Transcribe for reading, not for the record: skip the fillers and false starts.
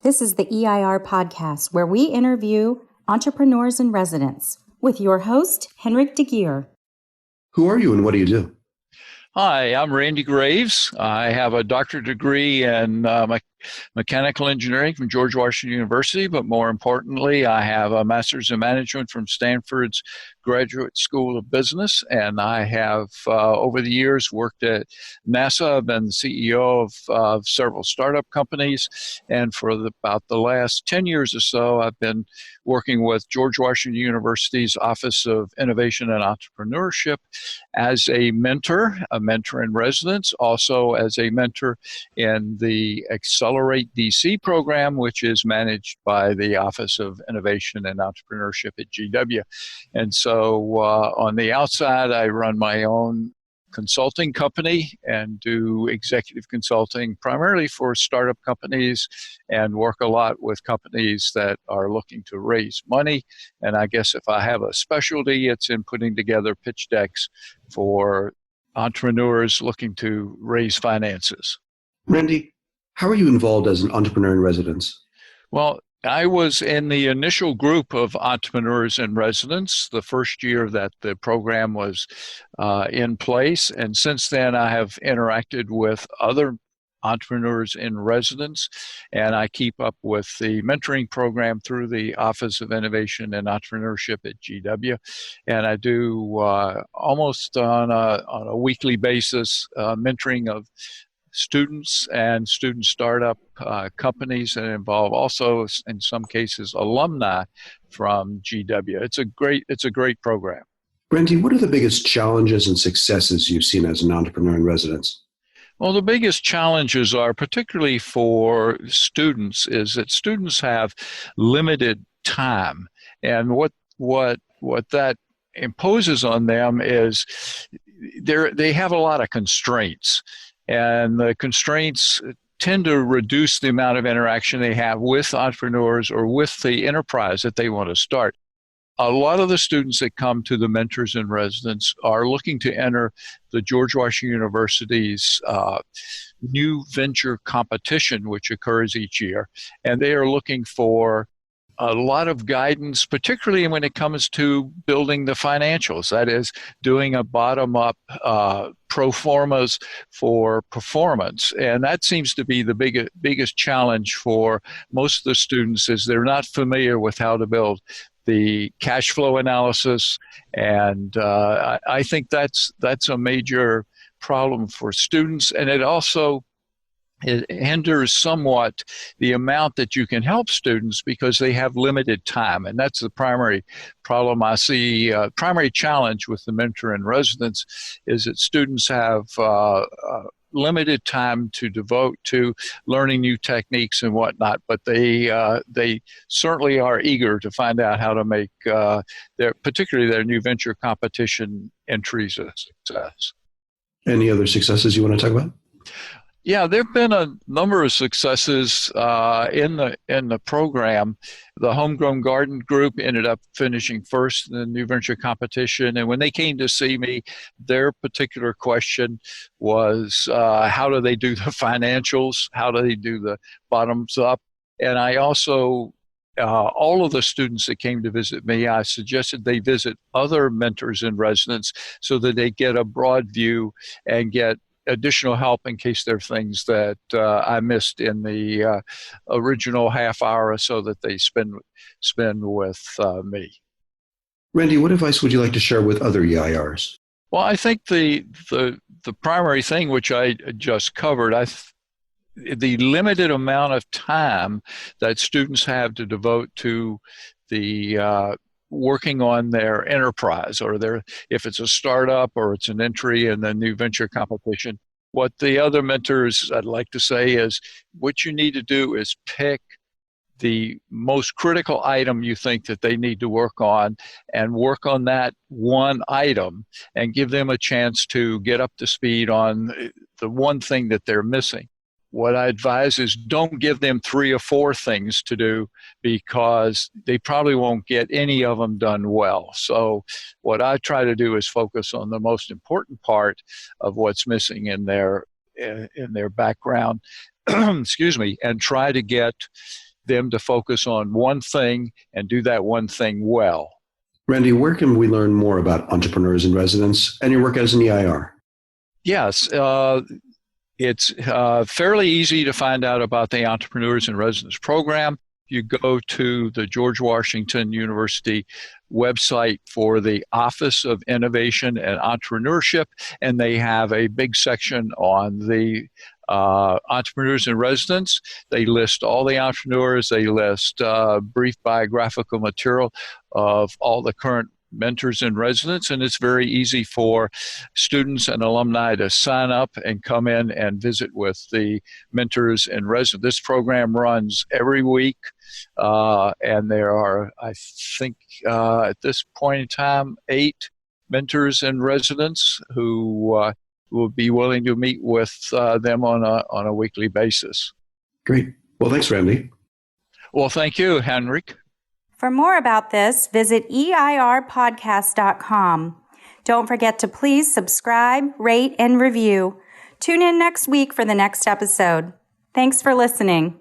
This is the EIR Podcast, where we interview entrepreneurs in residence with your host, Henrik de Geer. Who are you and what do you do? Hi, I'm Randy Graves. I have a doctorate degree in mechanical engineering from George Washington University, but more importantly, I have a master's in management from Stanford's Graduate School of Business, and I have, over the years, worked at NASA. I've been the CEO of several startup companies, and for about the last 10 years or so, I've been working with George Washington University's Office of Innovation and Entrepreneurship as a mentor in residence, also as a mentor in the Accelerate DC program, which is managed by the Office of Innovation and Entrepreneurship at GW. And so on the outside, I run my own consulting company and do executive consulting primarily for startup companies and work a lot with companies that are looking to raise money. And I guess if I have a specialty, it's in putting together pitch decks for entrepreneurs looking to raise finances. Randy, how are you involved as an entrepreneur in residence? Well, I was in the initial group of entrepreneurs in residence the first year that the program was in place. And since then, I have interacted with other entrepreneurs in residence, and I keep up with the mentoring program through the Office of Innovation and Entrepreneurship at GW. And I do almost on a weekly basis mentoring of students and student startup companies, and involve also in some cases alumni from GW. It's a great program. Randy, what are the biggest challenges and successes you've seen as an entrepreneur in residence? Well, the biggest challenges are, particularly for students, is that students have limited time, and what that imposes on them is they have a lot of constraints. And the constraints tend to reduce the amount of interaction they have with entrepreneurs or with the enterprise that they want to start. A lot of the students that come to the Mentors in Residence are looking to enter the George Washington University's new venture competition, which occurs each year. And they are looking for a lot of guidance, particularly when it comes to building the financials. That is, doing a bottom-up pro formas for performance. And that seems to be the biggest challenge for most of the students, is they're not familiar with how to build the cash flow analysis. And I think that's a major problem for students. And it hinders somewhat the amount that you can help students because they have limited time. And that's the primary problem I see. Primary challenge with the mentor in residence is that students have limited time to devote to learning new techniques and whatnot, but they certainly are eager to find out how to make particularly their new venture competition entries a success. Any other successes you want to talk about? Yeah, there have been a number of successes in the program. The Homegrown Garden Group ended up finishing first in the new venture competition. And when they came to see me, their particular question was, how do they do the financials? How do they do the bottoms up? And I also, all of the students that came to visit me, I suggested they visit other mentors in residence so that they get a broad view and get additional help in case there are things that I missed in the original half hour or so that they spend with me. Randy, what advice would you like to share with other EIRs? Well, I think the primary thing, which I just covered, the limited amount of time that students have to devote to the working on their enterprise, or if it's a startup or it's an entry in the new venture competition. What the other mentors, I'd like to say, is what you need to do is pick the most critical item you think that they need to work on, and work on that one item and give them a chance to get up to speed on the one thing that they're missing. What I advise is don't give them 3 or 4 things to do, because they probably won't get any of them done well. So what I try to do is focus on the most important part of what's missing in their background, excuse me, and try to get them to focus on one thing and do that one thing well. Randy, where can we learn more about Entrepreneurs in Residence and your work as an EIR? Yes, it's fairly easy to find out about the Entrepreneurs in Residence program. You go to the George Washington University website for the Office of Innovation and Entrepreneurship, and they have a big section on the Entrepreneurs in Residence. They list all the entrepreneurs. They list brief biographical material of all the current mentors in residence, and it's very easy for students and alumni to sign up and come in and visit with the mentors in residence. This program runs every week, and there are, I think, at this point in time, 8 mentors in residence who will be willing to meet with them on a weekly basis. Great. Well, thanks, Randy. Well, thank you, Henrik. For more about this, visit EIRpodcast.com. Don't forget to please subscribe, rate, and review. Tune in next week for the next episode. Thanks for listening.